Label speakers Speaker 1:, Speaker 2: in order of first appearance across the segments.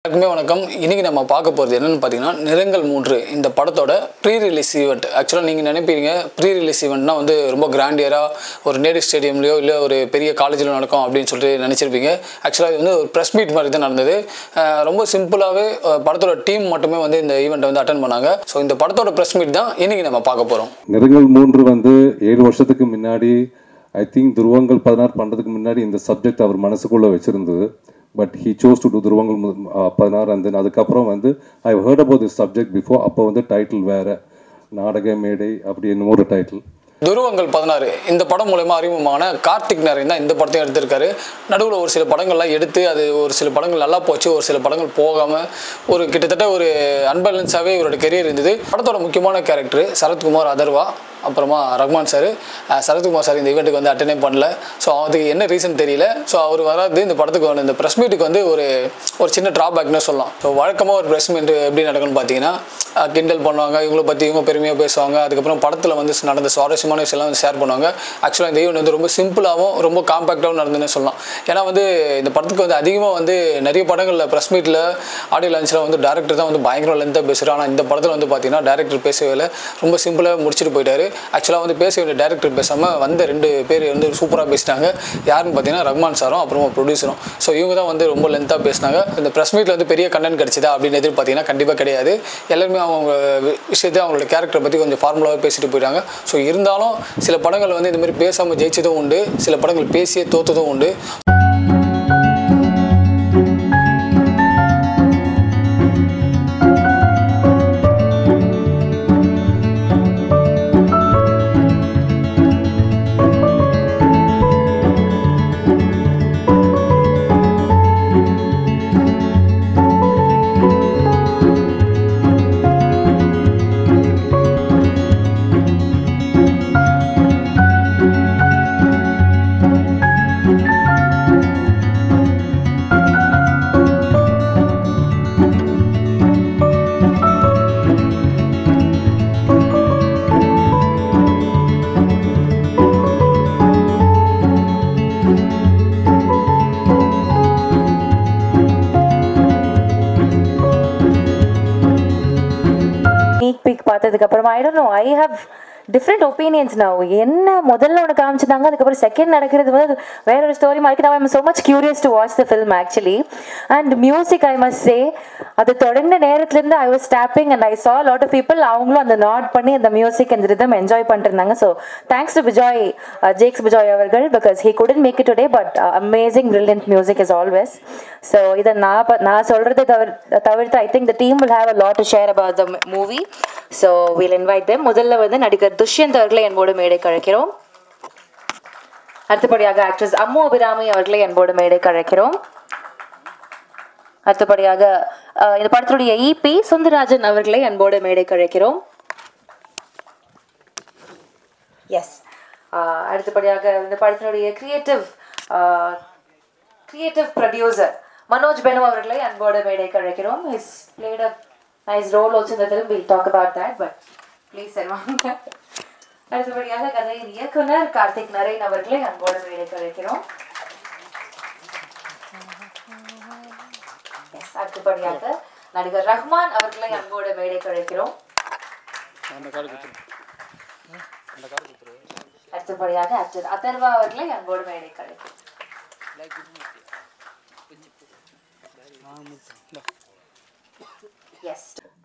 Speaker 1: எல்லாருக்குமே வணக்கம். இன்றைக்கி நம்ம பார்க்க போகிறது என்னென்னு பார்த்தீங்கன்னா, நிறங்கள் 3 இந்த படத்தோட ப்ரீ ரிலீஸ் ஈவெண்ட். ஆக்சுவலாக நீங்கள் நினைப்பீங்க ப்ரீ ரிலீஸ் ஈவெண்ட்னா வந்து ரொம்ப கிராண்டியராக ஒரு நேரு ஸ்டேடியம்லையோ இல்லை ஒரு பெரிய காலேஜில் நடக்கும் அப்படின்னு சொல்லிட்டு நினச்சிருப்பீங்க. ஆக்சுவலாக இது வந்து ஒரு ப்ரெஸ் மீட் மாதிரி தான் நடந்தது. ரொம்ப சிம்பிளாகவே படத்தோட டீம் மட்டுமே வந்து இந்த ஈவெண்ட்டை வந்து அட்டன் பண்ணாங்க. ஸோ இந்த படத்தோட ப்ரெஸ் மீட் தான் இன்றைக்கி நம்ம பார்க்க போகிறோம்.
Speaker 2: நிறங்கள் 3 வந்து 7 வருஷத்துக்கு முன்னாடி ஐ திங்க் துருவங்கள் 16 பண்ணுறதுக்கு முன்னாடி இந்த சப்ஜெக்ட் அவர் மனசுக்குள்ளே வச்சுருந்தது. But he chose to do துருவங்கள் 16 and then அதுக்கப்புறம் வந்து I heard about this subject before. அப்போ வந்து டைட்டில் வேறு, நாடக மேடை அப்படி என்னமோ ஒரு டைட்டில்.
Speaker 1: துருவங்கள் 16 இந்த படம் மூலமா அறிமுகமான கார்த்திக் நரேன் தான் இந்த படத்தையும் எடுத்திருக்காரு. நடுவில் ஒரு சில படங்கள்லாம் எடுத்து அது ஒரு சில படங்கள் நல்லா போச்சு, ஒரு சில படங்கள் போகாமல் ஒரு கிட்டத்தட்ட ஒரு அன்பேலன்ஸாகவே இவரோட கெரியர் இருந்தது. படத்தோட முக்கியமான கேரக்டர் சரத்குமார் அதர்வா, அப்புறமா ரஹ்மான் சார். சரத்குமார் சார் இந்த ஈவெண்ட்டுக்கு வந்து அட்டெண்டே பண்ணல. ஸோ அதுக்கு என்ன ரீசன் தெரியல. ஸோ அவர் வராது இந்த படத்துக்கு வந்து இந்த ப்ரெஸ் மீட்டுக்கு வந்து ஒரு சின்ன ட்ராபேக்னு சொல்லலாம். ஸோ வழக்கமாக ஒரு ப்ரெஸ் மீட் எப்படி நடக்கும்னு பார்த்தீங்கன்னா, கிண்டல் பண்ணுவாங்க, இவங்களை பற்றி இவங்க பெருமையாக பேசுவாங்க, அதுக்கப்புறம் படத்தில் வந்து நடந்த சுவாரஸ்யமான விஷயம்லாம் ஷேர் பண்ணுவாங்க. ஆக்சுவலாக இந்த ஈவெண்ட் வந்து ரொம்ப சிம்பிளாகவும் ரொம்ப காம்பேக்டாகவும் நடந்துன்னு சொல்லலாம். ஏன்னா வந்து இந்த படத்துக்கு வந்து அதிகமாக வந்து நிறைய படங்களில் ப்ரெஸ் மீட்டில் ஆடியோ லான்ச்சில் வந்து டேரக்டர் தான் வந்து பயங்கரம் லென்த்தாக பேசுகிறார். ஆனால் இந்த படத்தில் வந்து பார்த்தீங்கன்னா டேரக்டர் பேசவே இல்லை, ரொம்ப சிம்பிளாக முடிச்சுட்டு போயிட்டார். ஆக்சுவலாக வந்து பேச வேண்டிய டேரக்டர் பேசாமல் வந்த 2 பேர் வந்து சூப்பராக பேசிட்டாங்க. யாருன்னு பார்த்தீங்கன்னா ரஹ்மான் சாரும் அப்புறமா ப்ரொடியூசரும். ஸோ இவங்க தான் வந்து ரொம்ப லென்த்தாக பேசினாங்க. இந்த ப்ரெஸ் மீட்டில் வந்து பெரிய கண்டென்ட் கிடச்சிதா அப்படின்னு எதிர்பார்த்தீங்கன்னா கண்டிப்பாக கிடையாது. எல்லாருமே அவங்க விஷயத்தை அவங்களோட கேரக்டரை பற்றி கொஞ்சம் ஃபார்முலாவாக பேசிட்டு போயிட்டாங்க. ஸோ இருந்தாலும் சில படங்கள் வந்து இந்த மாதிரி பேசாமல் ஜெயிச்சதும் உண்டு, சில படங்கள் பேசியே தோற்றதும் உண்டு.
Speaker 3: பார்த்ததுக்கு அப்புறமா ஐ don't no, I have different opinions now. என்ன முதல்ல ஒன்று காமிச்சிட்டாங்க, அதுக்கப்புறம் செகண்ட் நடக்கிறது வந்து வேற ஒரு ஸ்டோரி மாதிரி. நான் I'm so much curious to watch the film actually. And music I must say, அது தொடர்ந்த நேரத்துலேருந்து I was stopping and I saw lot of people அவங்களும் அந்த நாட் பண்ணி அந்த மியூசிக் அந்த ரிதம் என்ஜாய் பண்ணிட்டு இருந்தாங்க. So thanks to Bejoy, Jakes Bejoy அவர்கள், because he couldn't make it today, but amazing brilliant music is always. So இதை நான் சொல்கிறத தவிர்த்து I think the team will have a lot to share about the movie. So will invite them. முதல்ல வந்து நடிகர் துஷ்யந்த் அவர்களை என்போடு மேடைக்கு அழைக்கிறோம். அடுத்தபடியாக ஆக்ட்ரஸ் அம்மு அபிராமி அவர்களை என்போடு மேடைக்கு அழைக்கிறோம். அடுத்தபடியாக இந்த படத்துடைய இபி சுந்தரராஜன் அவர்களை அன்போடு மேடைக்கு அழைக்கிறோம். எஸ். அடுத்தபடியாக இந்த படத்தினுடைய கிரியேட்டிவ் ப்ரொடியூசர் மனோஜ் பெனு அவர்களை அன்போடு மேடைக்கு அழைக்கிறோம். He's played a nice role also in the film. We'll talk about that, but please sir வாங்க. அடுத்தபடியாக கதையின் இயக்குனர் கார்த்திக் நரேன் அவர்களை அன்போடு மேடைக்கு அழைக்கிறோம். எஸ். அடுத்தபடியாக நடிகர் ரஹ்மான் அவர்களை அன்போடு மேடைக்கு அழைக்கிறோம். அடுத்தபடியாக ஆக்டர் அதர்வா அவர்களை அன்போடு மேடைக்கு அழைக்கிறோம். Yes.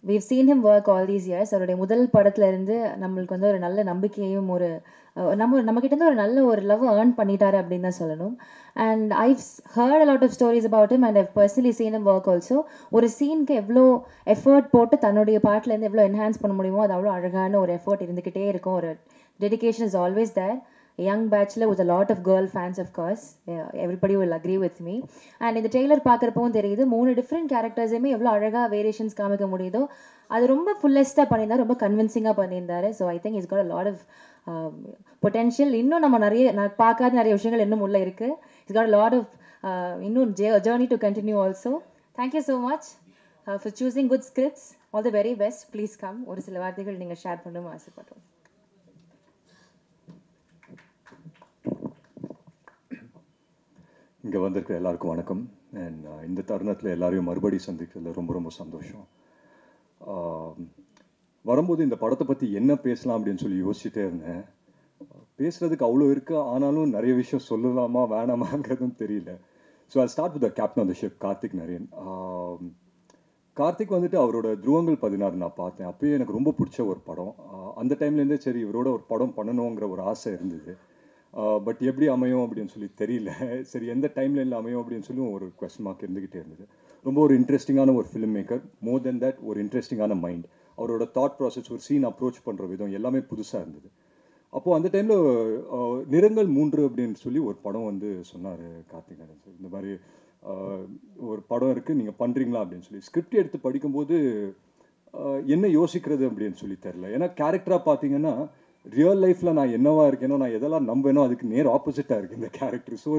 Speaker 3: We've seen him work all these years. அவருடைய முதல் படத்துல இருந்து நம்மளுக்கு வந்து ஒரு நல்ல நம்பிக்கையும் ஒரு நம்மகிட்ட இருந்து ஒரு நல்ல ஒரு லவ் ஏர்ன் பண்ணிட்டாரு அப்படின்னு தான் சொல்லணும். And I've heard a lot of stories about him and I've personally seen him work also. ஒரு சீனுக்கு எவ்வளோ எஃபர்ட் போட்டு தன்னுடைய பாட்டிலேருந்து எவ்வளோ என்ஹான்ஸ் பண்ண முடியுமோ அது அவ்வளோ அழகான ஒரு எஃபர்ட் இருந்துக்கிட்டே இருக்கும். ஒரு dedication is always there. Young bachelor with a lot of girl fans, of course. Everybody will agree with me. And இந்த ட்ரெய்லர் பார்க்குறப்பவும் தெரியுது 3 டிஃப்ரெண்ட் கேரக்டர்ஸையுமே எவ்வளோ அழகாக வேரியேஷன்ஸ் காமிக்க முடியுதோ அது ரொம்ப ஃபுல்லஸ்ட்டாக பண்ணியிருந்தார், ரொம்ப கன்வின்சிங்காக பண்ணியிருந்தார். So I think is got a lot of potential. இன்னும் நம்ம பார்க்காத நிறைய விஷயங்கள் இன்னும் உள்ள இருக்குது. Is got a lot of இன்னும் journey to continue also. Thank you so much for choosing good scripts. All the very best. Please come. ஒரு சில வார்த்தைகள் நீங்கள் ஷேர் பண்ணணும்னு ஆசைப்படுறோம்.
Speaker 2: இங்கே வந்திருக்கிற எல்லாருக்கும் வணக்கம்.
Speaker 4: அண்ட் இந்த தருணத்தில் எல்லாரையும் மறுபடி சந்திக்கிறதுல ரொம்ப ரொம்ப சந்தோஷம். வரும்போது இந்த படத்தை பற்றி என்ன பேசலாம் அப்படின்னு சொல்லி யோசிச்சுட்டே இருந்தேன். பேசுகிறதுக்கு அவ்வளோ இருக்குது, ஆனாலும் நிறைய விஷயம் சொல்லலாமா வேணாமாங்கிறதும் தெரியல. So I start with the captain of the ship Karthick Naren. Karthick வந்துட்டு அவரோட துருவங்கள் 16 நான் பார்த்தேன். அப்போயே எனக்கு ரொம்ப பிடிச்ச ஒரு படம். அந்த டைம்லேருந்தே சரி இவரோட ஒரு படம் பண்ணணுங்கிற ஒரு ஆசை இருந்தது. பட் எப்படி அமையும் அப்படின்னு சொல்லி தெரியல. சரி எந்த டைம்லைனில் அமையும் அப்படின்னு சொல்லி ஒரு கொஸ்டின் மார்க் இருந்துக்கிட்டே இருந்தது. ரொம்ப ஒரு இன்ட்ரெஸ்டிங்கான ஒரு film maker, more then that ஒரு இன்ட்ரெஸ்டிங்கான மைண்ட். அவரோட தாட் ப்ராசஸ், ஒரு சீன் அப்ரோச் பண்ணுற விதம் எல்லாமே புதுசாக இருந்தது. அப்போது அந்த டைமில் நிறங்கள் 3 அப்படின்னு சொல்லி ஒரு படம் வந்து சொன்னார் கார்த்திக் நரேன் சார். இந்த மாதிரி ஒரு படம் இருக்குது, நீங்கள் பண்ணுறீங்களா அப்படின்னு சொல்லி. ஸ்கிரிப்ட் எடுத்து படிக்கும்போது என்ன யோசிக்கிறது அப்படின்னு சொல்லி தெரில. ஏன்னா கேரக்டராக பார்த்தீங்கன்னா ரியல் லைஃப்பில் நான் என்னவா இருக்கேனோ, நான் எதெல்லாம் நம்பேனோ அதுக்கு நேர் ஆப்போசிட்டாக இருக்குது இந்த கேரக்டர். ஸோ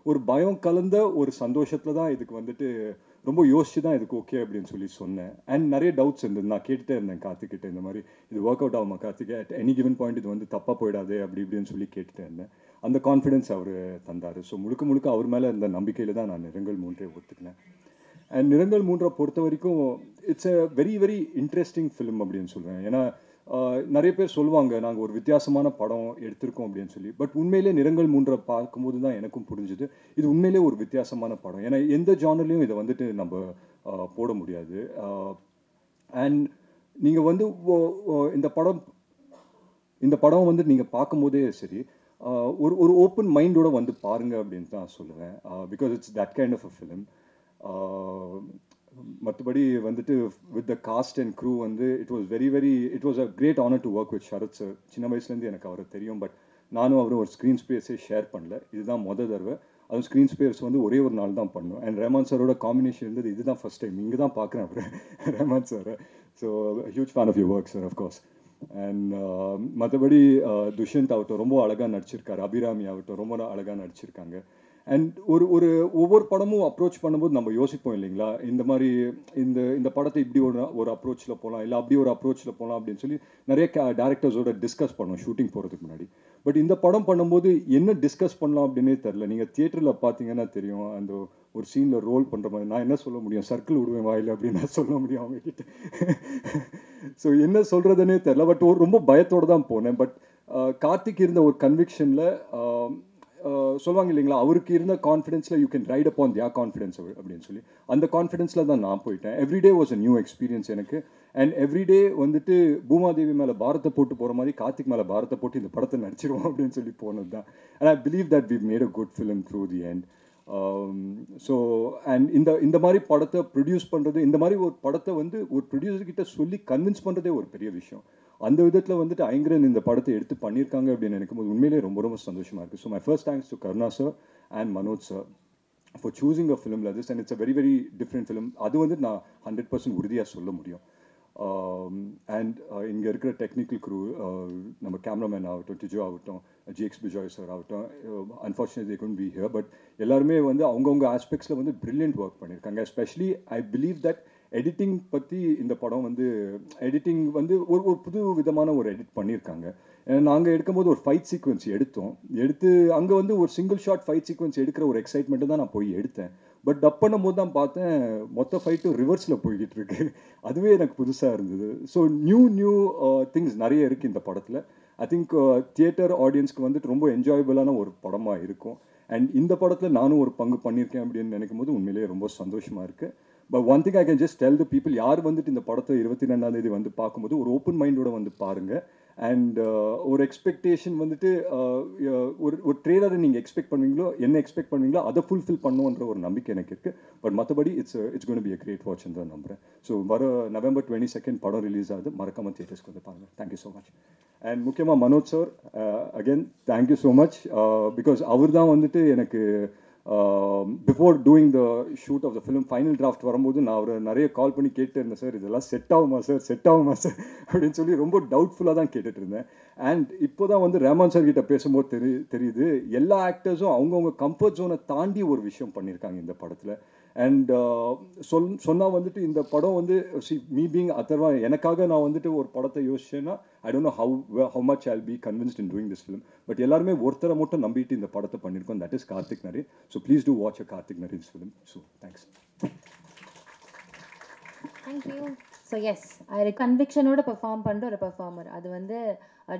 Speaker 4: ஒரு பயம் கலந்த ஒரு சந்தோஷத்தில் தான் இதுக்கு வந்துட்டு ரொம்ப யோசிச்சு தான் இதுக்கு ஓகே அப்படின்னு சொல்லி சொன்னேன். அண்ட் நிறைய டவுட்ஸ் இருந்தது. நான் கேட்டுகிட்டே இருந்தேன் கார்த்திக்கிட்ட, இந்த மாதிரி இது ஒர்க் அவுட் ஆகுமா Karthik, at any given point இது வந்து தப்பாக போயிடாது அப்படி இப்படின்னு சொல்லி கேட்டுகிட்டே இருந்தேன். அந்த கான்ஃபிடென்ஸ் அவர் தந்தார். ஸோ முழுக்க முழுக்க அவர் மேலே இந்த நம்பிக்கையில் தான் நான் நிறங்கள் 3 ஒத்துக்கினேன். அண்ட் நிறங்கள் 3 பொறுத்த வரைக்கும் it's a very very interesting film அப்படின்னு சொல்லுவேன். ஏன்னா நிறைய பேர் சொல்லுவாங்க நாங்கள் ஒரு வித்தியாசமான படம் எடுத்திருக்கோம் அப்படின்னு சொல்லி. பட் உண்மையிலே நிறங்கள் 3 பார்க்கும்போது தான் எனக்கும் புரிஞ்சுது இது உண்மையிலே ஒரு வித்தியாசமான படம். ஏன்னா எந்த ஜானர்லையும் இதை வந்துட்டு நம்ம போட முடியாது. அண்ட் நீங்கள் வந்து இந்த படம் வந்து நீங்கள் பார்க்கும்போதே சரி ஒரு ஒரு ஓப்பன் மைண்டோட வந்து பாருங்க அப்படின்னு தான் சொல்லுவேன். Because it's that kind of a film. மற்றபடி வந்துட்டு with the cast and crew வந்து it was a great honour to work with Sharath sir. சின்ன வயசுலேருந்து எனக்கு அவரை தெரியும். பட் நானும் அவரும் ஒரு ஸ்க்ரீன் ஸ்பேஸே ஷேர் பண்ணல. இதுதான் தடவை. அதுவும் ஸ்க்ரீன் ஸ்பேஸ் வந்து ஒரே ஒரு நாள் தான் பண்ணோம். அண்ட் ரஹ்மான் சாரோட காம்பினேஷன் இருந்தது இதுதான் ஃபர்ஸ்ட் டைம். இங்கே தான் பார்க்குறேன் அவர் Rahman sir. So huge fan of your work sir of course. And மற்றபடி துஷ்யந்த் ஆகட்டும் ரொம்ப அழகாக நடிச்சிருக்காரு. அபிராமி ஆகட்டும் ரொம்ப அழகாக நடிச்சிருக்காங்க. அண்ட் ஒவ்வொரு படமும் அப்ரோச் பண்ணும்போது நம்ம யோசிப்போம் இல்லைங்களா, இந்த மாதிரி இந்த படத்தை இப்படி ஒரு அப்ரோச்சில் போகலாம், இல்லை அப்படி ஒரு அப்ரோச்சில் போகலாம் அப்படின்னு சொல்லி நிறைய டேரக்டர்ஸோட டிஸ்கஸ் பண்ணோம் ஷூட்டிங் போகிறதுக்கு முன்னாடி. பட் இந்த படம் பண்ணும்போது என்ன டிஸ்கஸ் பண்ணலாம் அப்படின்னே தெரில. நீங்கள் தியேட்டரில் பார்த்தீங்கன்னா தெரியும், அந்த ஒரு சீனில் ரோல் பண்ணுற மாதிரி நான் என்ன சொல்ல முடியும், சர்க்கிள் விடுவேன் வாயில் அப்படின்னு நான் சொல்ல முடியும் அவங்கக்கிட்ட. ஸோ என்ன சொல்கிறதுனே தெரில. பட் ரொம்ப பயத்தோடு தான் போனேன். பட் கார்த்திக் இருந்த ஒரு கன்விக்ஷனில் சொல்லுவாங்க இல்லைங்களா, அவருக்கு இருந்த கான்ஃபிடென்ஸில் you can write upon their confidence அப்படின்னு சொல்லி அந்த கான்ஃபிடென்ஸில் தான் நான் போயிட்டேன். Everyday was a new experience எனக்கு. அண்ட் எவ்ரிடே வந்துட்டு பூமாதேவி மேலே பாரத்தை போட்டு போகிற மாதிரி கார்த்திக் மேலே பாரத்தை போட்டு இந்த படத்தை நடிச்சிருவோம் அப்படின்னு சொல்லி போனது தான். And I believe that we made a good film through the end. So and இந்த மாதிரி படத்தை ப்ரொடியூஸ் பண்ணுறது, இந்த மாதிரி ஒரு படத்தை வந்து ஒரு ப்ரொடியூசர்கிட்ட சொல்லி கன்வின்ஸ் பண்ணுறதே ஒரு பெரிய விஷயம். அந்த விதத்தில் வந்துட்டு ஐங்கரன் இந்த படத்தை எடுத்து பண்ணியிருக்காங்க அப்படின்னு நினைக்கும்போது உண்மையிலே ரொம்ப ரொம்ப சந்தோஷமாக இருக்குது. So my first thanks to Karuna sir and Manoj sir for choosing a film like this. And it's a very very different film. அது வந்து நான் 100% உறுதியாக சொல்ல முடியும். அண்ட் இங்கே இருக்கிற டெக்னிக்கல் க்ரூ, நம்ம கேமராமேன் ஆகட்டும், டிஜோ ஆகட்டும், ஜிஎக்ஸ் பிஜாய் சார் ஆகட்டும், unfortunately couldn't be here, but எல்லாருமே வந்து அவங்கவுங்க ஆஸ்பெக்ட்ஸில் வந்து பிரில்லியன்ட் ஒர்க் பண்ணியிருக்காங்க. Especially I believe that editing பற்றி இந்த படம் வந்து எடிட்டிங் வந்து ஒரு புது விதமான ஒரு எடிட் பண்ணியிருக்காங்க. நாங்கள் எடுக்கும்போது ஒரு ஃபைட் சீக்வன்ஸ் எடுத்து அங்கே வந்து ஒரு சிங்கிள் ஷாட் ஃபைட் சீக்வன்ஸ் எடுக்கிற ஒரு எக்ஸைட்மெண்ட்டு தான் நான் போய் எடுத்தேன். பட் டப் பண்ணும்போது தான் பார்த்தேன் மொத்த ஃபைட்டும் ரிவர்ஸில் போய்கிட்டு இருக்கு. அதுவே எனக்கு புதுசாக இருந்தது. ஸோ நியூ திங்ஸ் நிறைய இருக்குது இந்த படத்தில். ஐ திங்க் தியேட்டர் ஆடியன்ஸ்க்கு வந்துட்டு ரொம்ப என்ஜாயபிளான ஒரு படமாக இருக்கும். அண்ட் இந்த படத்தில் நானும் ஒரு பங்கு பண்ணியிருக்கேன் அப்படின்னு நினைக்கும் போது உண்மையிலேயே ரொம்ப சந்தோஷமாக இருக்குது. But one thing I can just tell the people, யார் வந்துட்டு இந்த படத்தை 22ஆம் தேதி வந்து பார்க்கும்போது ஒரு ஓப்பன் மைண்டோட வந்து பாருங்கள். அண்ட் ஒரு எக்ஸ்பெக்டேஷன் வந்துட்டு ஒரு ட்ரெய்லரை நீங்கள் என்ன எக்ஸ்பெக்ட் பண்ணுவீங்களோ அதை ஃபுல்ஃபில் பண்ணுன்ற ஒரு நம்பிக்கை எனக்கு இருக்குது. பட் மற்றபடி it's gonna be a great வாட்ச்னு தான் நம்புகிறேன். ஸோ வர November 22 படம் ரிலீஸ் ஆகுது. மறக்காமல் தியேட்டர்ஸ்க்கு வந்து பாருங்கள். Thank you so much. அண்ட் முக்கியமாக Manoj sir, again thank you so much. Because அவர் தான் வந்துட்டு எனக்கு before doing the shoot of the film final draft வரும்போது நான் அவரை நிறைய கால் பண்ணி கேட்டு இருந்தேன், சார் இதெல்லாம் செட் ஆகுமா சார் அப்படின்னு சொல்லி ரொம்ப டவுட்ஃபுல்லாக தான் கேட்டுட்டு இருந்தேன். அண்ட் இப்போ தான் வந்து ரஹ்மான் சார் கிட்ட பேசும்போது தெரியுது எல்லா ஆக்டர்ஸும் அவங்கவுங்க கம்ஃபர்ட் ஜோனை தாண்டி ஒரு விஷயம் பண்ணியிருக்காங்க இந்த படத்தில். அண்ட் சொன்னால் வந்துட்டு இந்த படம் வந்து மீ பீங் அதர்வா எனக்காக நான் வந்துட்டு ஒரு படத்தை யோசிச்சேன்னா I don't know how much I'll be convinced in doing this film. But எல்லாருமே ஒருத்தரை மட்டும் நம்பிட்டு இந்த படத்தை பண்ணியிருக்கோம், that is Karthick Naren. So please do watch a Karthick Naren's film. So thanks.
Speaker 3: Thank you. So yes, I conviction ஓட perform பண்ற ஒரு performer. அது வந்து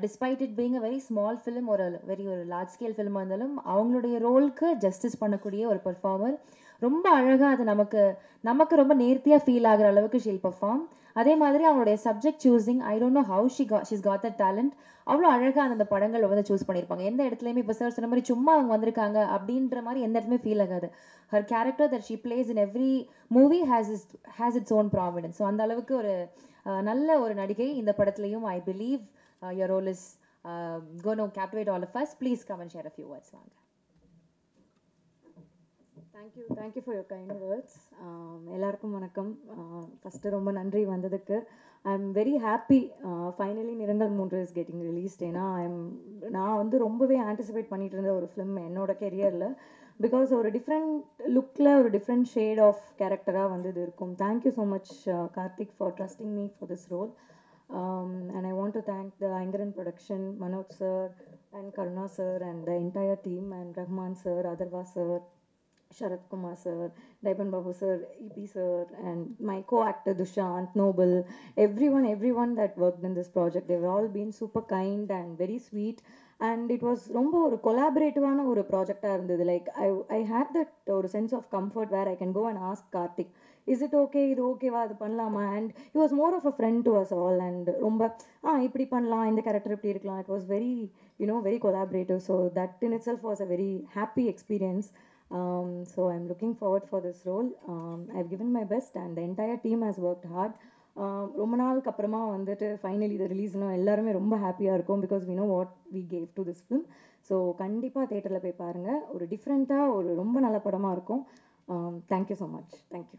Speaker 3: despite it being a very small film or a very large scale film இருந்தாலும் அவங்களுடைய ரோலுக்கு justice பண்ணக்கூடிய ஒரு performer. ரொம்ப அழகா அது நமக்கு ரொம்ப நேர்த்தியா ஃபீல் ஆகுற அளவுக்கு ஷீல் பெர்ஃபார்ம். அதே மாதிரி அவங்களுடைய subject choosing, I don't know how she's God that talent. அவ்வளோ அழகாக அந்த படங்கள் வந்து சூஸ் பண்ணியிருப்பாங்க. எந்த இடத்துலையுமே இப்போ சார் சொன்ன மாதிரி சும்மா அவங்க வந்திருக்காங்க அப்படின்ற மாதிரி எந்த இடத்துலையுமே ஃபீல் ஆகாது. Her character that she plays in every movie has its own prominence. So அந்த அளவுக்கு ஒரு நல்ல ஒரு நடிகை இந்த படத்துலையும். I believe your role is gonna captivate all of us. Please come and share a few words. வாங்க.
Speaker 5: Thank you for your kind words. எல்லாருக்கும் வணக்கம். ஃபஸ்ட்டு ரொம்ப நன்றி வந்ததுக்கு. I am very happy. Finally நிறங்கள் 3 இஸ் கெட்டிங் ரிலீஸ்ட். ஏன்னா நான் வந்து ரொம்பவே ஆன்டிசிபேட் பண்ணிட்டு இருந்த ஒரு ஃபிலிம் என்னோட கெரியரில். பிகாஸ் ஒரு டிஃப்ரெண்ட் லுக்கில் ஒரு டிஃப்ரெண்ட் ஷேட் ஆஃப் கேரக்டராக வந்து இது இருக்கும். Thank you so much Karthick for trusting me for this role. And I want to thank the Aingaran production, Manoj sir and Karuna sir and the entire team, and Rahman sir, Adarva sir, Sharat Kumar sir, Daipan Babu sir, EP sir, and my co-actor Dushant, Noble, everyone that worked in this project. They've all been super kind and very sweet, and it was romba or collaborative ana or project ah irundhudu. Like I had that or sense of comfort where I can go and ask Karthik, is it okay, idu okay va adu pannalama, and he was more of a friend to us all, and romba ipdi pannalam, indha character ipdi irukkalam. It was very, very collaborative. So that in itself was a very happy experience. So I'm looking forward for this role. I've given my best and the entire team has worked hard. ரொம்ப நாளுக்கு அப்புறமா வந்துட்டு finally இது ரிலீஸ்னா எல்லாருமே ரொம்ப ஹாப்பியாக இருக்கும். Because we know what we gave to this film. So கண்டிப்பாக தேட்டரில் போய் பாருங்கள். ஒரு டிஃப்ரெண்ட்டாக ஒரு ரொம்ப நல்ல படமாக இருக்கும். Thank you so much. தேங்க்யூ.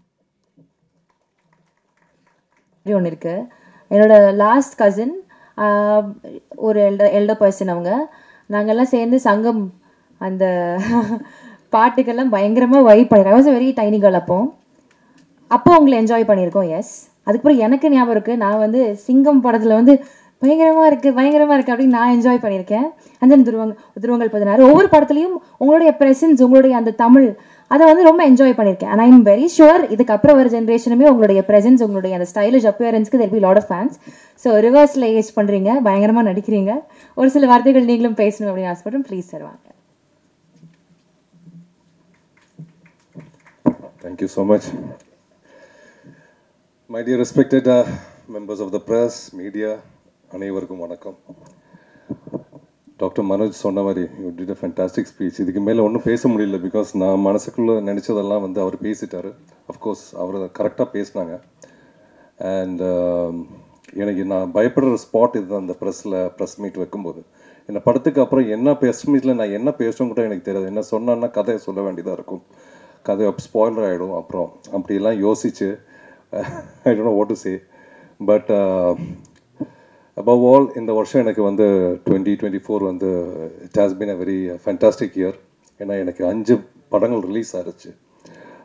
Speaker 3: ஒன்று இருக்குது. என்னோட லாஸ்ட் கசின் ஒரு எல்டர் பர்சன். நாங்கள்லாம் சேர்ந்து சங்கம் அந்த பாட்டுக்கெல்லாம் பயங்கரமாக வைப் பண்ணிருக்கேன். ஐ வாஸ் வெரி டைனி கேர்ள். அப்போ உங்களை என்ஜாய் பண்ணியிருக்கோம். எஸ். அதுக்கப்புறம் எனக்கு ஞாபகம் இருக்குது, நான் வந்து சிங்கம் படத்தில் வந்து பயங்கரமாக இருக்குது அப்படின்னு நான் என்ஜாய் பண்ணியிருக்கேன். அண்ட் தென் துருவங்கள் 16 ஒவ்வொரு படத்துலையும் உங்களுடைய ப்ரெசன்ஸ், உங்களுடைய அந்த தமிழ், அதை வந்து ரொம்ப என்ஜாய் பண்ணியிருக்கேன். And I am very sure இதுக்கப்புறம் வர ஜென்ரேஷனுமே உங்களுடைய ப்ரெசன்ஸ், உங்களுடைய அந்த ஸ்டைலிஷ் அப்பியரன்ஸ்க்கு there be lot of fans. So ரிவர்ஸில் ஏஜ் பண்ணுறீங்க, பயங்கரமாக நடிக்கிறீங்க. ஒரு சில வார்த்தைகள் நீங்களும் பேசணும் அப்படின்னு ஆசைப்பட்றேன். ப்ளீஸ் சார் வாங்க.
Speaker 2: Thank you so much. My dear respected members of the press, media, அனைவருக்கும் வணக்கம். டாக்டர் மனோஜ் சொன்ன மாதிரி you did a fantastic speech. இதுக்கு மேலே ஒன்றும் பேச முடியல. பிகாஸ் நான் மனசுக்குள்ளே நினச்சதெல்லாம் வந்து அவர் பேசிட்டார். அஃப்கோர்ஸ் அவர் கரெக்டாக பேசினாங்க. அண்ட் எனக்கு நான் பயப்படுற ஸ்பாட் இதுதான். அந்த ப்ரெஸ் மீட் வைக்கும்போது இந்த படத்துக்கு அப்புறம் என்ன ப்ரெஸ் மீட்டில் நான் என்ன பேசணும் கூட எனக்கு தெரியாது. என்ன சொன்னான்னா கதையை சொல்ல வேண்டியதாக இருக்கும். கதை ஸ்பாயிலர் ஆகிடும். அப்புறம் அப்படிலாம் யோசிச்சு ஐ don't know what to say. But above all இந்த வருஷம் எனக்கு வந்து 2024 வந்து it has been a very fantastic year. ஏன்னா எனக்கு 5 படங்கள் ரிலீஸ் ஆகிடுச்சு.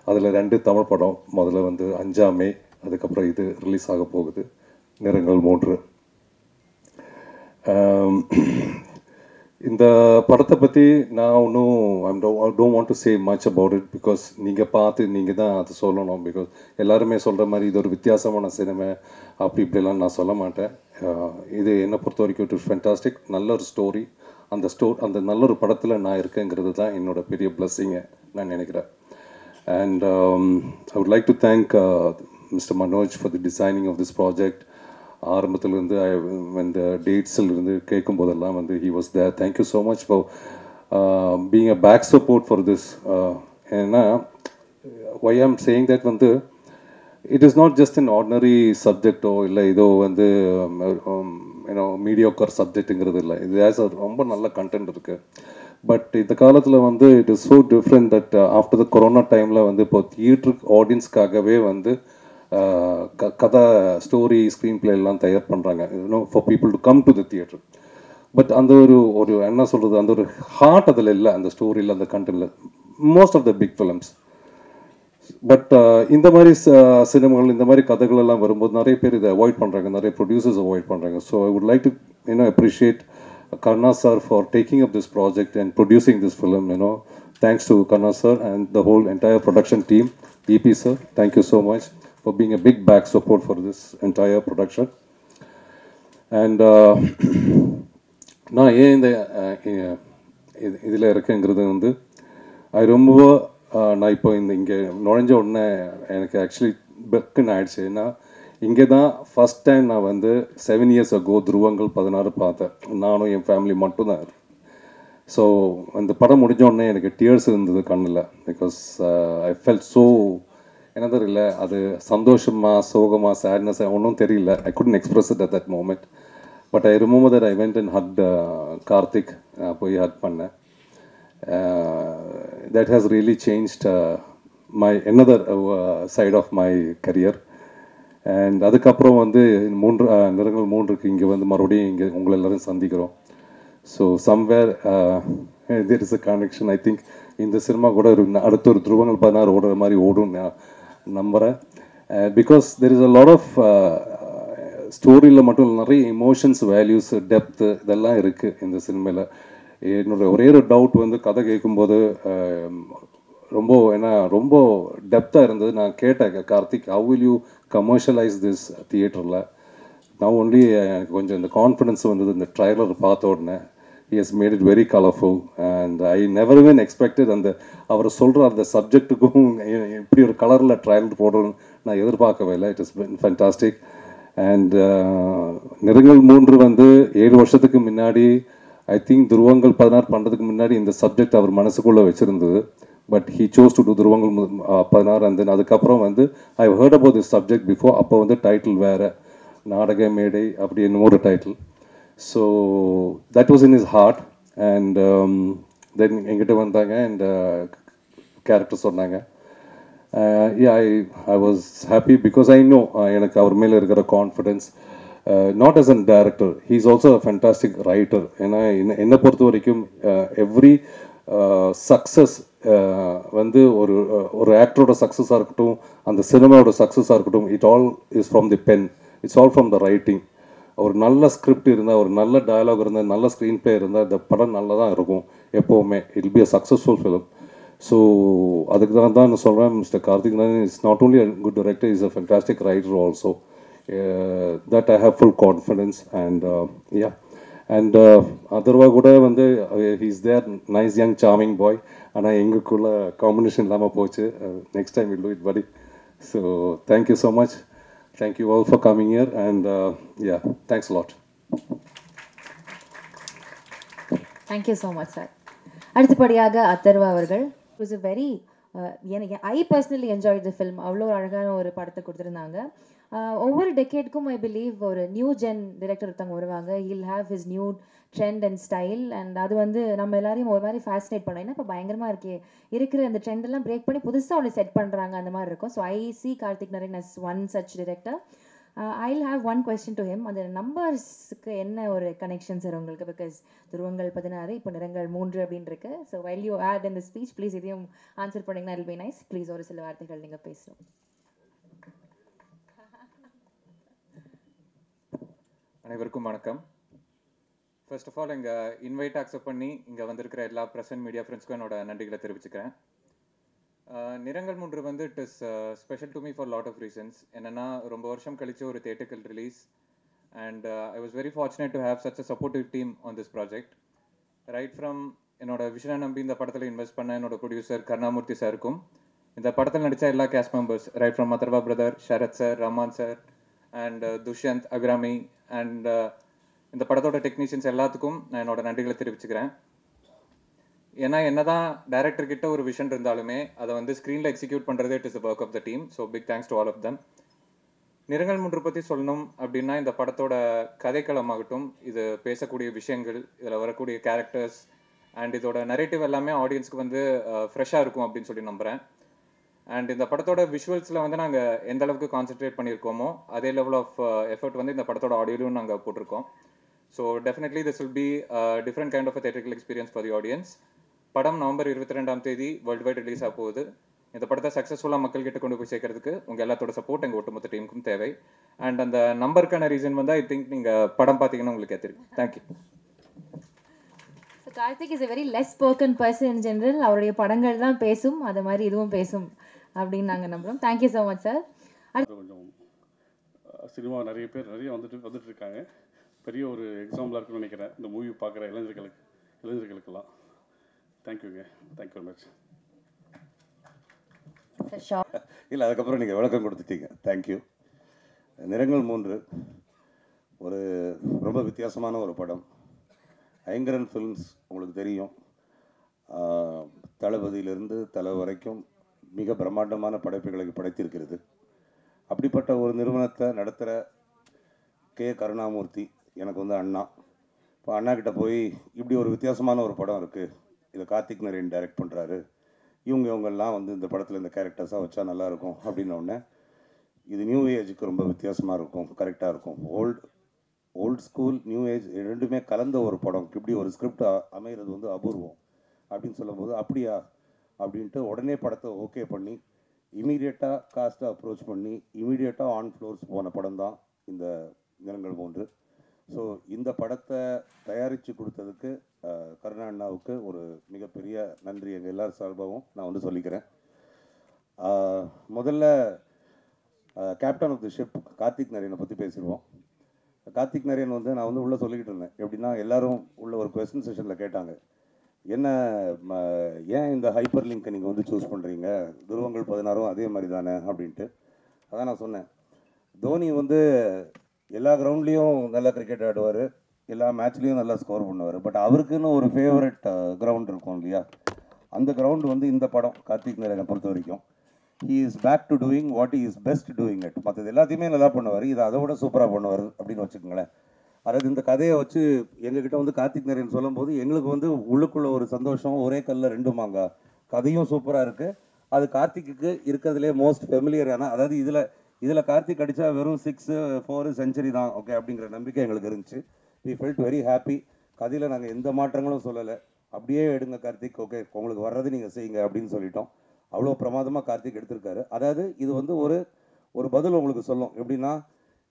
Speaker 2: அதில் 2 தமிழ் படம். முதல்ல வந்து 5 மே, அதுக்கப்புறம் இது ரிலீஸ் ஆக போகுது, நிறங்கள் 3. இந்த படத்தை பற்றி நான் ஒன்றும் I don't want to say much about it. Because நீங்கள் பார்த்து நீங்கள் தான் அதை சொல்லணும். பிகாஸ் எல்லாருமே சொல்கிற மாதிரி இது ஒரு வித்தியாசமான சினிமா அப்படி இப்படிலாம் நான் சொல்ல மாட்டேன். இது என்னை பொறுத்த வரைக்கும் இட் இஸ் ஃபேண்டாஸ்டிக். நல்ல ஒரு ஸ்டோரி. அந்த நல்ல ஒரு படத்தில் நான் இருக்கேங்கிறது தான் என்னோட பெரிய பிளஸ்ஸிங்கை நான் நினைக்கிறேன். And I would like to thank mister Manoj for the designing of this project. ஆரம்பத்திலிருந்து இந்த டேட்ஸிலிருந்து கேட்கும் போதெல்லாம் வந்து he was there. Thank you so much for being a back support for this. ஏன்னா ஒய் ஆம் சேயிங் தட் வந்து it is not just an ordinary சப்ஜெக்டோ இல்லை இதோ வந்து மீடியோக்கர் சப்ஜெக்ட்டுங்கிறது இல்லை. இது ஆஸ் அ ரொம்ப நல்ல கண்டென்ட் இருக்குது. பட் இந்த காலத்தில் வந்து it is so different that after the corona டைமில் வந்து இப்போ தியேட்டர் ஆடியன்ஸ்க்காகவே வந்து கதை, ஸ்டோரி, ஸ்க்ரீன் பிளே எல்லாம் தயார் பண்ணுறாங்க. For people to come to the theatre. But அந்த ஒரு என்ன சொல்கிறது, அந்த ஒரு ஹார்ட் அதில் இல்லை, அந்த ஸ்டோரியில், அந்த கண்டென்ட்டில், most of the big films. But இந்த மாதிரி சினிமாக்கள் இந்த மாதிரி கதைகள் எல்லாம் வரும்போது நிறைய பேர் இதை அவாய்ட் பண்ணுறாங்க, நிறைய ப்ரொடியூசர்ஸ் அவாய்ட் பண்ணுறாங்க. So I would like to appreciate Karna sir for taking up this project and producing this film. Thanks to Karna sir and the whole entire production team. EP sir, thank you so much for being a big back support for this entire production. And நான் ஏன் இந்த இதில் இருக்கேங்கிறது வந்து ரொம்ப நான் இப்போ இங்கே நுழைஞ்ச உடனே எனக்கு ஆக்சுவலி பெக்குன்னு ஆயிடுச்சு. ஏன்னா இங்கே தான் ஃபஸ்ட் டைம் நான் வந்து 7 years ago துருவங்கள் 16 பார்த்தேன். நானும் என் ஃபேமிலி மட்டும்தான். ஸோ அந்த படம் முடிஞ்ச உடனே எனக்கு டியர்ஸ் இருந்தது கண்ணில். பிகாஸ் ஐ ஃபெல்ட் ஸோ என்னது இல்லை, அது சந்தோஷமா சோகமா சேட்னஸ் ஒன்றும் தெரியல. I couldn't express it at that moment. But I remember that I went and hug Karthick, போய் ஹக் பண்ணேன். That has really changed my another side of my career. அண்ட் அதுக்கப்புறம் வந்து நிறங்கள் 3க்கு இங்கே வந்து மறுபடியும் இங்கே உங்களை எல்லோரும் சந்திக்கிறோம். So somewhere there is a connection. I think இந்த சினிமா கூட அடுத்த ஒரு துருவங்கள் 16 ஓடுற மாதிரி ஓடும் நான் நம்புகிறேன். Because there is a lot of ஸ்டோரியில் மட்டும் நிறைய எமோஷன்ஸ், வேல்யூஸ், டெப்த்து இதெல்லாம் இருக்குது இந்த சினிமாவில். என்னோட ஒரே ஒரு டவுட் வந்து கதை கேட்கும்போது ரொம்ப டெப்த்தாக இருந்தது. நான் கேட்டேன் Karthik, how will you commercialise this தியேட்டரில்? நான் ஒன்லி எனக்கு கொஞ்சம் இந்த கான்ஃபிடென்ஸ் வந்தது இந்த ட்ரைலர் பார்த்த உடனே. He has made it very colourful and I never even expected அந்த அவர் சொல்கிற அந்த சப்ஜெக்ட்டுக்கும் இப்படி ஒரு கலரில் ட்ரைலர் போடுறோன்னு நான் எதிர்பார்க்கவே இல்லை. It is fantastic. அண்ட் நிறங்கள் 3 வந்து 7 வருஷத்துக்கு முன்னாடி ஐ திங்க் துருவங்கள் 16 பண்ணுறதுக்கு முன்னாடி இந்த சப்ஜெக்ட் அவர் மனசுக்குள்ளே வச்சுருந்தது. But he chose to do துருவங்கள் 16. அண்ட் தென் அதுக்கப்புறம் வந்து I heard about this subject before. அப்போ வந்து டைட்டில் வேறு, நாடக மேடை அப்படி என்னமோ ஒரு title. So that was in his heart. And then எங்கிட்ட வந்தாங்க அண்ட் கேரக்டர் சொன்னாங்க. I was happy because I know எனக்கு அவர் மேலே இருக்கிற confidence. Not as a director, he is also a fantastic writer. ஏன்னா என்னை பொறுத்த வரைக்கும் எவ்ரி சக்ஸஸ் வந்து ஒரு ஆக்டரோட சக்ஸஸாக இருக்கட்டும், அந்த சினிமாவோட சக்ஸஸாக இருக்கட்டும், it all is from the pen, it's all from the writing. ஒரு நல்ல ஸ்கிரிப்ட் இருந்தால், ஒரு நல்ல டயலாக் இருந்தால், நல்ல ஸ்க்ரீன் பிளே இருந்தால் இந்த படம் நல்லா தான் இருக்கும் எப்போவுமே. It will be a successful film. So அதுக்கு தான் நான் சொல்கிறேன், mister Karthick Narayanan is not only a good director, is a fantastic writer also. That I have full confidence. And yeah, and Atharvaa கூட வந்து he's there, nice young charming boy. ஆனால் எங்களுக்குள்ள combination இல்லாமல் போச்சு. Next time will do it படி. So thank you so much. Thank you all for coming here. And yeah, thanks lot.
Speaker 3: Thank you so much sir. அடுத்தபடியாக அதர்வா அவர்கள். It was a very எனக்கு I personally enjoy the film. அவ்வளோ அழகான ஒரு படத்தை கொடுத்துருந்தாங்க. ஒவ்வொரு டெக்கேட்க்கும் ஐ பிலீவ் ஒரு நியூ ஜென் டிரெக்டர் ஒருத்தவங்க வருவாங்க. He'll have his new trend and style. And அது வந்து நம்ம எல்லாரையும் ஒரு மாதிரி ஃபேசினேட் பண்ணோம். ஏன்னா இப்போ பயங்கரமாக இருக்கே, இருக்கிற அந்த ட்ரெண்டெல்லாம் பிரேக் பண்ணி புதுசாக ஒன்று செட் பண்ணுறாங்க, அந்த மாதிரி இருக்கும். So I see Karthick Narayanan as one such director. I'll have one question to him. அந்த நம்பர்ஸுக்கு என்ன ஒரு கனெக்ஷன் சார் உங்களுக்கு? பிகாஸ் துருவங்கள் 16, இப்போ நிறங்கள் 3 அப்படின்னு இருக்கு. ஸோ வைல் யூ ஆட் இந்த ஸ்பீச் ப்ளீஸ் இதையும் ஆன்சர் பண்ணிங்கன்னா இல் பி நைஸ். ப்ளீஸ் ஒரு சில வார்த்தைகள் நீங்கள் பேசணும்.
Speaker 6: அனைவருக்கும் வணக்கம். ஃபர்ஸ்ட் ஆஃப் ஆல் எங்கள் இன்வைட் அக்செப்ட் பண்ணி இங்கே வந்திருக்கிற எல்லா ப்ரெசன்ட் மீடியா ஃப்ரெண்ட்ஸ்க்கும் என்னோட நன்றிகளை தெரிவிச்சுக்கிறேன். நிறங்கள் 3 வந்து it is special to me for lot of reasons. என்னென்னா ரொம்ப வருஷம் கழிச்சு ஒரு தியேட்டர்கள் release and I was very fortunate to have such a supportive team on this project. Right from என்னோட விஷனை நம்பி இந்த படத்தில் இன்வெஸ்ட் பண்ண என்னோட ப்ரொடியூசர் கருணாமூர்த்தி சாருக்கும், இந்த படத்தில் நடித்த எல்லா cast members right from Atharvaa brother, Sharath sir, Rahman sir and Dushyanth, அக்ராமி அண்ட் இந்த படத்தோட டெக்னீஷியன்ஸ் எல்லாத்துக்கும் நான் என்னோட நன்றிகளை தெரிவிச்சுக்கிறேன். ஏன்னா என்னதான் டைரக்டர் கிட்ட ஒரு விஷன் இருந்தாலுமே அதை வந்து ஸ்க்ரீனில் எக்ஸிக்யூட் பண்ணுறது it is the work of the team. So big thanks to all of them. நிறங்கள் 3 பற்றி சொல்லணும் அப்படின்னா, இந்த படத்தோட கதைக்களமாகட்டும், இது பேசக்கூடிய விஷயங்கள், இதில் வரக்கூடிய கேரக்டர்ஸ் அண்ட் இதோட நரேட்டிவ் எல்லாமே ஆடியன்ஸ்க்கு வந்து ஃப்ரெஷ்ஷாக இருக்கும் அப்படின்னு சொல்லி நம்புகிறேன். அண்ட் இந்த படத்தோட விஷுவல்ஸில் வந்து நாங்கள் எந்த அளவுக்கு கான்சென்ட்ரேட் பண்ணியிருக்கோமோ அதே லெவல் ஆஃப் எஃபர்ட் வந்து இந்த படத்தோட ஆடியோலையும் நாங்கள் போட்டிருக்கோம். So definitely this will be different kind of a theatrical experience for the audience. படம் நவம்பர் 22ஆம் தேதி வேர்ல்டு வைட் ரிலீஸ் ஆக போகுது. இந்த படத்தை சக்ஸஸ்ஃபுல்லாக மக்கள்கிட்ட கொண்டு போய் சேர்க்கறதுக்கு உங்கள் எல்லாத்தோட சப்போர்ட் எங்கள் ஒட்டுமொத்த டீமுக்கும் தேவை. அண்ட் அந்த நம்பருக்கான ரீசன் வந்து ஐ திங்க் நீங்கள் படம் பார்த்தீங்கன்னா உங்களுக்கு தெரியும். Thank you.
Speaker 3: So Karthik is a very less spoken person in general. அவருடைய படங்கள் தான் பேசும், அது மாதிரி இதுவும் பேசும் அப்படின்னு நாங்கள் நம்புகிறோம். Thank you so much sir.
Speaker 7: கொஞ்சம் சினிமா நிறைய பேர் வந்துட்டு இருக்காங்க. பெரிய ஒரு எக்ஸாம்பிளாக இருக்குன்னு நினைக்கிறேன் இந்த மூவி பார்க்குற இளைஞர்களுக்கெல்லாம். தேங்க்யூங்க. Thank you very much.
Speaker 8: இல்லை, அதுக்கப்புறம் நீங்கள் விளக்கம் கொடுத்துட்டீங்க. தேங்க்யூ. நிறங்கள் 3 ஒரு ரொம்ப வித்தியாசமான ஒரு படம். ஐங்கரன் ஃபிலிம்ஸ் உங்களுக்கு தெரியும், தளபதியிலிருந்து தலை வரைக்கும் மிக பிரம்மாண்டமான படைப்புகளை படைத்திருக்கிறது. அப்படிப்பட்ட ஒரு நிறுவனத்தை நடத்துகிற கருணாமூர்த்தி எனக்கு வந்து அண்ணா. இப்போ அண்ணா கிட்ட போய் இப்படி ஒரு வித்தியாசமான ஒரு படம் இருக்குது, இதை கார்த்திக் நரேன் டைரக்ட் பண்ணுறாரு, இவங்கெல்லாம் வந்து இந்த படத்தில் இந்த கேரக்டர்ஸாக வச்சா நல்லாயிருக்கும் அப்படின்னோடனே, இது நியூ ஏஜுக்கு ரொம்ப வித்தியாசமாக இருக்கும், கரெக்டாக இருக்கும். ஓல்ட் ஸ்கூல் நியூ ஏஜ் ரெண்டுமே கலந்த ஒரு படம், இப்படி ஒரு ஸ்கிரிப்ட் அமைகிறது வந்து அபூர்வம் அப்படின்னு சொல்லும்போது, அப்படியா அப்படின்ட்டு உடனே படத்தை ஓகே பண்ணி இமீடியட்டாக காஸ்ட்டை அப்ரோச் பண்ணி இமீடியட்டாக ஆன் ஃப்ளோர்ஸ் போன படம் தான் இந்த நிறங்கள் 3. ஸோ இந்த படத்தை தயாரித்து கொடுத்ததுக்கு கருணா அண்ணாவுக்கு ஒரு மிகப்பெரிய நன்றி எங்கள் எல்லார் சார்பாகவும் நான் வந்து சொல்லிக்கிறேன். முதல்ல captain of the ship Karthick நரேனை பற்றி பேசிடுவோம். கார்த்திக் நரேன் வந்து நான் வந்து உள்ளே சொல்லிக்கிட்டு இருந்தேன். எப்படின்னா எல்லாரும் உள்ள ஒரு கொஸ்டின் செஷனில் கேட்டாங்க, என்ன ஏன் இந்த ஹைப்பர் லிங்க்கை நீங்கள் வந்து சூஸ் பண்ணுறீங்க, துருவங்கள் 16 அதே மாதிரி தானே அப்படின்ட்டு. அதான் நான் சொன்னேன், தோனி வந்து எல்லா கிரவுண்ட்லேயும் நல்லா கிரிக்கெட் ஆடுவார், எல்லா மேட்ச்லேயும் நல்லா ஸ்கோர் பண்ணுவார். பட் அவருக்குன்னு ஒரு ஃபேவரட் கிரவுண்ட் இருக்கும் இல்லையா, அந்த கிரவுண்டு வந்து இந்த படம் கார்த்திக் நரேனை பொறுத்த வரைக்கும் he is back to doing what he is best doing it. மற்றது எல்லாத்தையுமே நல்லா பண்ணுவார், இதை அதை விட சூப்பராக பண்ணுவார் அப்படின்னு வச்சுக்கோங்களேன். அதாவது இந்த கதையை வச்சு எங்ககிட்ட வந்து கார்த்திக் நரேன் சொல்லும்போது எங்களுக்கு வந்து உள்ளுக்குள்ள ஒரு சந்தோஷம், ஒரே கல்லில் 2 மாங்காய். கதையும் சூப்பராக இருக்குது, அது கார்த்திக்கு இருக்கிறதுலே மோஸ்ட் ஃபெமிலியரான, அதாவது இதில் கார்த்திக் அடித்தா வெறும் 6-4 செஞ்சுரி தான் ஓகே அப்படிங்கிற நம்பிக்கை எங்களுக்கு இருந்துச்சு. We felt very happy. கதையில் நாங்கள் எந்த மாற்றங்களும் சொல்லலை, அப்படியே எடுங்க கார்த்திக், ஓகே உங்களுக்கு வர்றது நீங்கள் செய்யுங்க அப்படின்னு சொல்லிட்டோம். அவ்வளோ பிரமாதமாக கார்த்திக் எடுத்திருக்காரு. அதாவது இது வந்து ஒரு பதில் உங்களுக்கு சொல்லும். எப்படின்னா,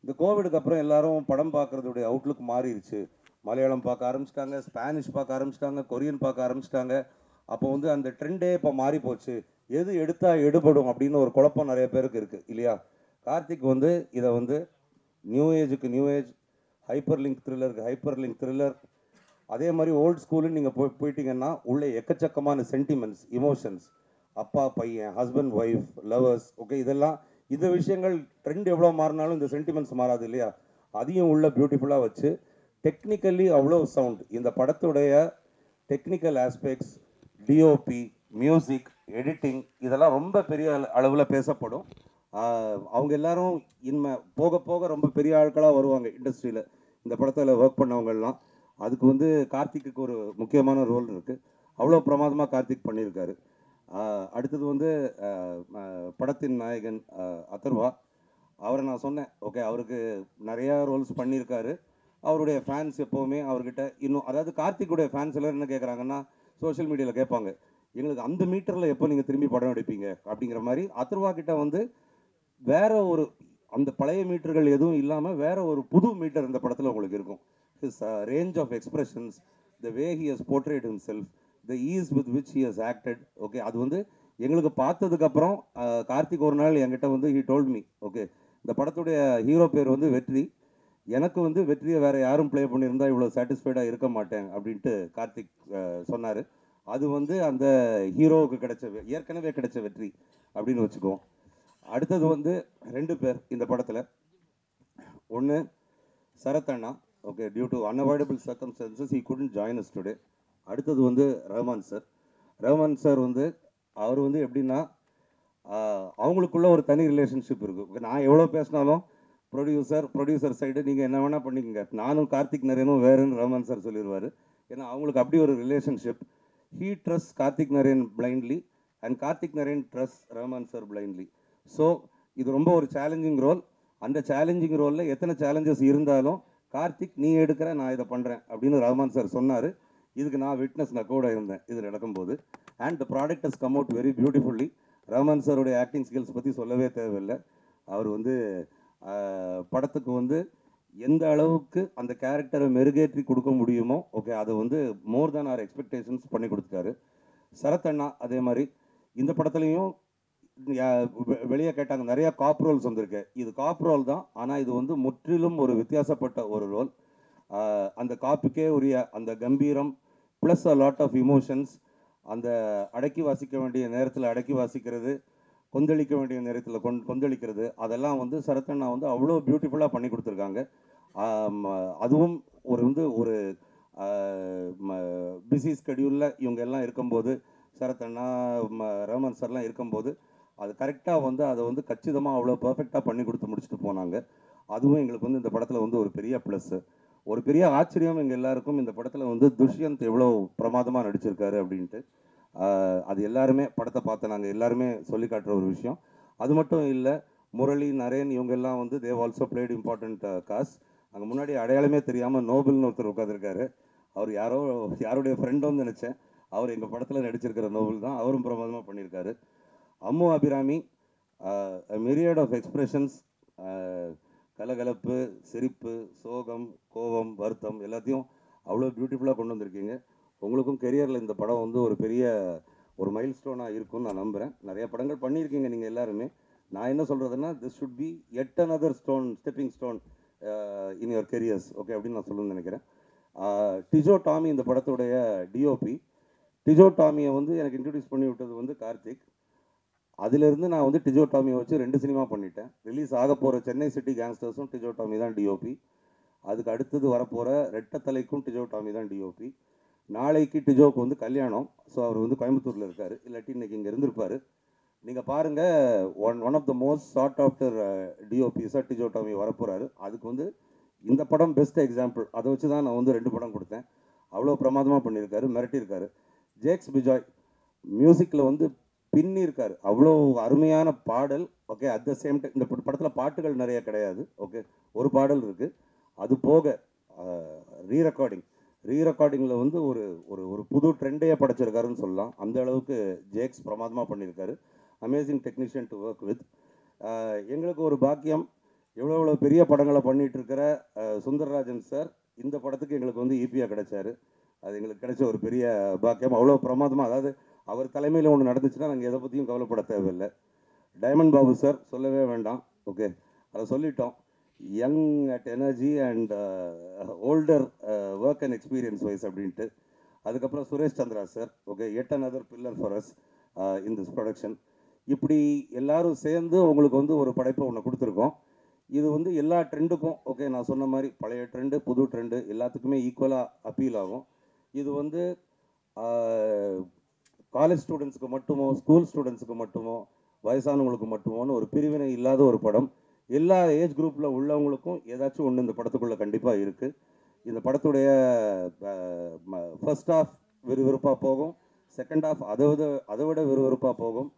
Speaker 8: இந்த கோவிடுக்கு அப்புறம் எல்லாரும் படம் பார்க்குறதுடைய அவுட்லுக் மாறிடுச்சு. மலையாளம் பார்க்க ஆரம்பிச்சிட்டாங்க, ஸ்பானிஷ் பார்க்க ஆரம்பிச்சிட்டாங்க, கொரியன் பார்க்க ஆரம்பிச்சிட்டாங்க. அப்போ வந்து அந்த ட்ரெண்டே இப்போ மாறி போச்சு, எது எடுத்தால் எடுபடும் அப்படின்னு ஒரு குழப்பம் நிறைய பேருக்கு இருக்குது இல்லையா. கார்த்திக் வந்து இதை வந்து நியூ ஏஜுக்கு நியூ ஏஜ், ஹைப்பர் லிங்க் த்ரில்லருக்கு ஹைப்பர் லிங்க் த்ரில்லர், அதே மாதிரி ஓல்டு ஸ்கூலுன்னு நீங்கள் போயிட்டீங்கன்னா உள்ளே எக்கச்சக்கமான சென்டிமெண்ட்ஸ், இமோஷன்ஸ், அப்பா பையன், ஹஸ்பண்ட் ஒய்ஃப், லவர்ஸ், ஓகே இதெல்லாம் இந்த விஷயங்கள் ட்ரெண்ட் எவ்வளோ மாறினாலும் இந்த சென்டிமெண்ட்ஸ் மாறாது இல்லையா. அதையும் உள்ள பியூட்டிஃபுல்லாக வச்சு டெக்னிக்கலி அவ்வளோ சவுண்ட், இந்த படத்துடைய technical aspects, DOP, music, editing இதெல்லாம் ரொம்ப பெரிய அளவில் பேசப்படும். அவங்க எல்லாரும் போக போக ரொம்ப பெரிய ஆட்களாக வருவாங்க இண்டஸ்ட்ரியில், இந்த படத்தில் ஒர்க் பண்ணவங்கெல்லாம். அதுக்கு வந்து கார்த்திக்கு ஒரு முக்கியமான ரோல் இருக்குது. அவ்வளோ பிரமாதமாக கார்த்திக் பண்ணியிருக்காரு. அடுத்தது வந்து படத்தின் நாயகன் அதர்வா. அவரை நான் சொன்னேன், ஓகே அவருக்கு நிறையா ரோல்ஸ் பண்ணியிருக்காரு, அவருடைய ஃபேன்ஸ் எப்போவுமே அவர்கிட்ட இன்னும், அதாவது கார்த்திக்குடைய ஃபேன்ஸ் எல்லோரும் என்ன கேட்குறாங்கன்னா சோஷியல் மீடியாவில் கேட்பாங்க, எங்களுக்கு அந்த மீட்டரில் எப்போ நீங்கள் திரும்பி படம் எடுப்பீங்க அப்படிங்கிற மாதிரி. அதர்வா கிட்ட வந்து வேற ஒரு அந்த பழைய மீட்டர்கள் எதுவும் இல்லாமல் வேற ஒரு புது மீட்டர் இந்த படத்தில் உங்களுக்கு இருக்கும். His range of expressions, the way he has portrayed himself, the ease with which he has acted, okay அது வந்து எங்களுக்கு பார்த்ததுக்கப்புறம் கார்த்திக் ஒரு நாள் என்கிட்ட வந்து ஹி டோல்ட் மீ, ஓகே இந்த படத்துடைய ஹீரோ பேர் வந்து வெற்றி, எனக்கு வந்து வெற்றியை வேறு யாரும் ப்ளே பண்ணியிருந்தால் இவ்வளோ சாட்டிஸ்ஃபைடாக இருக்க மாட்டேன் அப்படின்ட்டு கார்த்திக் சொன்னார். அது வந்து அந்த ஹீரோவுக்கு கிடைச்ச ஏற்கனவே கிடைச்ச வெற்றி அப்படின்னு வச்சுக்குவோம். அடுத்தது வந்து 2 பேர் இந்த படத்தில். ஒன்று சரத் அண்ணா, okay due to unavoidable circumstances he couldn't join us today. அடுத்தது வந்து ரஹ்மான் சார். ரஹ்மான் சார் வந்து அவர் வந்து எப்படின்னா அவங்களுக்குள்ள ஒரு தனி ரிலேஷன்ஷிப் இருக்குது. நான் எவ்வளோ பேசினாலும் ப்ரொடியூசர் சைடு நீங்கள் என்ன வேணால் பண்ணிக்கங்க, நானும் கார்த்திக் நரேனும் வேறுன்னு ரஹ்மான் சார் சொல்லிடுவார். ஏன்னா அவங்களுக்கு அப்படி ஒரு relationship. He trust Karthik Naren blindly and Karthik Naren trust Rahman sir blindly. So இது ரொம்ப ஒரு சேலஞ்சிங் ரோல். அந்த சேலஞ்சிங் ரோலில் எத்தனை சேலஞ்சஸ் இருந்தாலும் கார்த்திக் நீ எடுக்கிற, நான் இதை பண்ணுறேன் அப்படின்னு ரஹ்மான் சார் சொன்னார். இதுக்கு நான் விட்னஸ், நான் கூட இருந்தேன் இது நடக்கும்போது. And the product has come out very beautifully. Rahman சாருடைய ஆக்டிங் ஸ்கில்ஸ் பற்றி சொல்லவே தேவையில்லை. அவர் வந்து படத்துக்கு வந்து எந்த அளவுக்கு அந்த கேரக்டரை மெருகேற்றி கொடுக்க முடியுமோ ஓகே அதை வந்து மோர் தேன் ஆர் எக்ஸ்பெக்டேஷன்ஸ் பண்ணி கொடுத்துட்டாரு. சரத் அண்ணா அதே மாதிரி இந்த படத்துலையும் வெளியே கேட்டாங்க, நிறையா காப் ரோல்ஸ் வந்திருக்கு. இது காப் ரோல் தான், ஆனால் இது வந்து முற்றிலும் ஒரு வித்தியாசப்பட்ட ஒரு ரோல். அந்த காப்புக்கே உரிய அந்த கம்பீரம் plus a lot of emotions, அந்த அடக்கி வாசிக்க வேண்டிய நேரத்தில் அடக்கி வாசிக்கிறது, கொந்தளிக்க வேண்டிய நேரத்தில் கொந்தளிக்கிறது, அதெல்லாம் வந்து சரத்தண்ணா வந்து அவ்வளோ பியூட்டிஃபுல்லாக பண்ணி கொடுத்துருக்காங்க. அதுவும் ஒரு பிஸி ஸ்கெடியூலில் இவங்க எல்லாம் இருக்கும்போது, சரத்தண்ணா ரஹ்மான் சார்லாம் இருக்கும்போது அது கரெக்டாக வந்து அதை வந்து கச்சிதமாக அவ்வளோ பர்ஃபெக்டாக பண்ணி கொடுத்து முடிச்சுட்டு போனாங்க. அதுவும் எங்களுக்கு வந்து இந்த படத்தில் வந்து ஒரு பெரிய ப்ளஸ்ஸு. ஒரு பெரிய ஆச்சரியம் எங்கள் எல்லாருக்கும் இந்த படத்தில் வந்து துஷ்யந்த் எவ்வளோ பிரமாதமாக நடிச்சிருக்காரு அப்படின்ட்டு. அது எல்லாருமே படத்தை பார்த்து நாங்கள் எல்லாருமே சொல்லி காட்டுற ஒரு விஷயம். அது மட்டும் இல்லை, முரளி, நரேன் இவங்க எல்லாம் வந்து Dev also played important cause. அங்கே முன்னாடி அடையாளமே தெரியாமல் நோபல்னு ஒருத்தர் உட்காந்துருக்காரு. அவர் யாருடைய ஃப்ரெண்டோன்னு நினச்சேன். அவர் எங்கள் படத்தில் நடிச்சிருக்கிற நோபல் தான். அவரும் பிரமாதமாக பண்ணியிருக்காரு. அம்மு அபிராமி, மிரியட் ஆஃப் எக்ஸ்பிரஷன்ஸ், கலகலப்பு, சிரிப்பு, சோகம், கோபம், வருத்தம் எல்லாத்தையும் அவ்வளோ பியூட்டிஃபுல்லாக கொண்டு வந்திருக்கீங்க. உங்களுக்கும் கெரியரில் இந்த படம் வந்து ஒரு பெரிய ஒரு மைல் ஸ்டோனாக இருக்கும்னு நான் நம்புகிறேன். நிறைய படங்கள் பண்ணியிருக்கீங்க நீங்கள் எல்லாருமே. நான் என்ன சொல்கிறதுன்னா, this should be yet another stepping stone in your careers okay அப்படின்னு நான் சொல்லணும்னு நினைக்கிறேன். டிஜோ டாமி இந்த படத்துடைய டிஓபி. டிஜோ டாமியை வந்து எனக்கு இன்ட்ரடியூஸ் பண்ணி விட்டது வந்து கார்த்திக். அதிலிருந்து நான் வந்து டிஜோ டாமியை வச்சு 2 சினிமா பண்ணிட்டேன். ரிலீஸ் ஆக போகிற சென்னை சிட்டி கேங்ஸ்டர்ஸும் டிஜோ டாமி தான் டிஓபி. அதுக்கு அடுத்தது வரப்போகிற ரெட்டத்தலைக்கும் டிஜோ டாமி தான் டிஓபி. நாளைக்கு டிஜோவுக்கு வந்து கல்யாணம். ஸோ அவர் வந்து கோயம்புத்தூரில் இருக்கார், இல்லாட்டி இன்றைக்கி இங்கே இருந்திருப்பார். நீங்கள் பாருங்கள், one of the most sought after டிஓபிஸாக டிஜோ டாமி வரப்போகிறாரு. அதுக்கு வந்து இந்த படம் பெஸ்ட் எக்ஸாம்பிள். அதை வச்சு தான் நான் வந்து 2 படம் கொடுத்தேன். அவ்வளோ பிரமாதமாக பண்ணியிருக்காரு, மிரட்டியிருக்காரு. ஜேக்ஸ் பிஜாய் மியூசிக்கில் வந்து பின்னி இருக்கார். அவ்வளோ அருமையான பாடல் okay. At the same time இந்த படத்தில் பாட்டுகள் நிறைய கிடையாது ஓகே, ஒரு பாடல் இருக்குது. அது போக ரீரெக்கார்டிங்கில் வந்து ஒரு ஒரு புது ட்ரெண்டையே படைச்சிருக்காருன்னு சொல்லலாம். அந்த அளவுக்கு ஜேக்ஸ் பிரமாதமாக பண்ணியிருக்காரு. Amazing technician to work with. எங்களுக்கு ஒரு பாக்கியம், எவ்வளோ பெரிய படங்களை பண்ணிகிட்டு இருக்கிற சுந்தரராஜன் சார் இந்த படத்துக்கு எங்களுக்கு வந்து ஈபியாக கிடைச்சாரு. அது எங்களுக்கு கிடைச்ச ஒரு பெரிய பாக்கியம். அவ்வளோ பிரமாதமாக, அதாவது அவர் தலைமையில் ஒன்று நடந்துச்சுன்னா நாங்கள் எதை பற்றியும் கவலைப்பட தேவையில்லை. டைமண்ட் பாபு சார் சொல்லவே வேண்டாம் ஓகே, அதை சொல்லிட்டோம். Young at energy and older work and experience wise அப்படின்ட்டு. அதுக்கப்புறம் Suresh Chandra sir okay, yet another pillar for us in this production. இப்படி எல்லாரும் சேர்ந்து உங்களுக்கு வந்து ஒரு படைப்பை ஒன்று கொடுத்துருக்கோம். இது வந்து எல்லா ட்ரெண்டுக்கும் ஓகே, நான் சொன்ன மாதிரி பழைய ட்ரெண்டு புது ட்ரெண்டு எல்லாத்துக்குமே ஈக்குவலாக அப்பீல் ஆகும். இது வந்து காலேஜ் ஸ்டூடெண்ட்ஸுக்கு மட்டுமோ, ஸ்கூல் ஸ்டூடெண்ட்ஸுக்கு மட்டுமோ, வயசானவங்களுக்கு மட்டுமோன்னு ஒரு பிரிவினை இல்லாத ஒரு படம். எல்லா ஏஜ் குரூப்பில் உள்ளவங்களுக்கும் ஏதாச்சும் ஒன்று இந்த படத்துக்குள்ளே கண்டிப்பாக இருக்குது. இந்த படத்துடைய ஃபர்ஸ்ட் ஹாஃப் விறுவிறுப்பாக போகும், செகண்ட் ஹாஃப் அதை விட விறுவிறுப்பாக போகும்.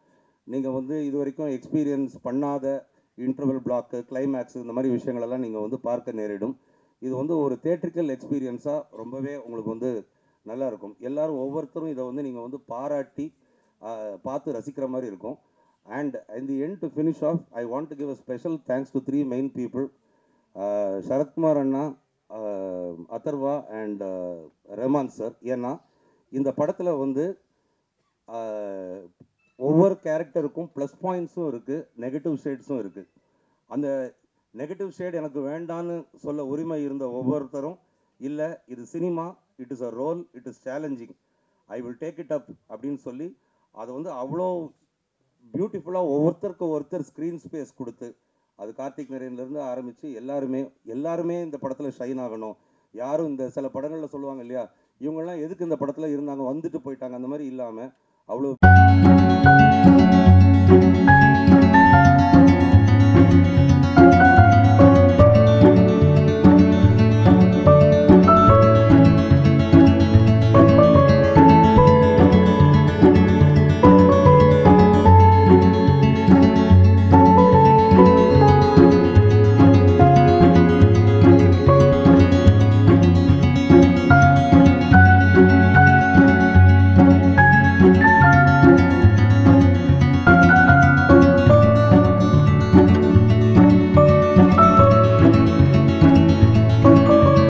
Speaker 8: நீங்கள் வந்து இது வரைக்கும் எக்ஸ்பீரியன்ஸ் பண்ணாத இன்டர்வல் பிளாக்கு, கிளைமேக்ஸ் இந்த மாதிரி விஷயங்களெல்லாம் நீங்கள் வந்து பார்க்க நேரிடும். இது வந்து ஒரு தியேட்ரிக்கல் எக்ஸ்பீரியன்ஸாக ரொம்பவே உங்களுக்கு வந்து நல்லாயிருக்கும். எல்லோரும் ஒவ்வொருத்தரும் இதை வந்து நீங்கள் வந்து பாராட்டி பார்த்து ரசிக்கிற மாதிரி இருக்கும். And in the end, to finish off, I want to give a special thanks to 3 main people, Sharath Kumar Anna, Atharva and Rahman sir. ஏன்னா இந்த படத்தில் வந்து ஒவ்வொரு கேரக்டருக்கும் ப்ளஸ் பாயிண்ட்ஸும் இருக்குது, நெகட்டிவ் ஷேட்ஸும் இருக்குது. அந்த நெகட்டிவ் ஷேட் எனக்கு வேண்டான்னு சொல்ல உரிமை இருந்த ஒவ்வொருத்தரும், இல்லை இது cinema, it is a role, it is challenging, I will take it up அப்படின்னு சொல்லி அதை வந்து அவ்வளோ பியூட்டிஃபுல்லாக ஒருத்தர் ஸ்க்ரீன் ஸ்பேஸ் கொடுத்து, அது கார்த்திக் நரேன்லேருந்து ஆரம்பித்து எல்லாருமே இந்த படத்தில் ஷைன் ஆகணும். யாரும் இந்த சில படங்களில் சொல்லுவாங்க இல்லையா, இவங்கெல்லாம் எதுக்கு இந்த படத்தில் இருந்தாங்க, வந்துட்டு போயிட்டாங்க, அந்த மாதிரி இல்லாமல் அவ்வளோ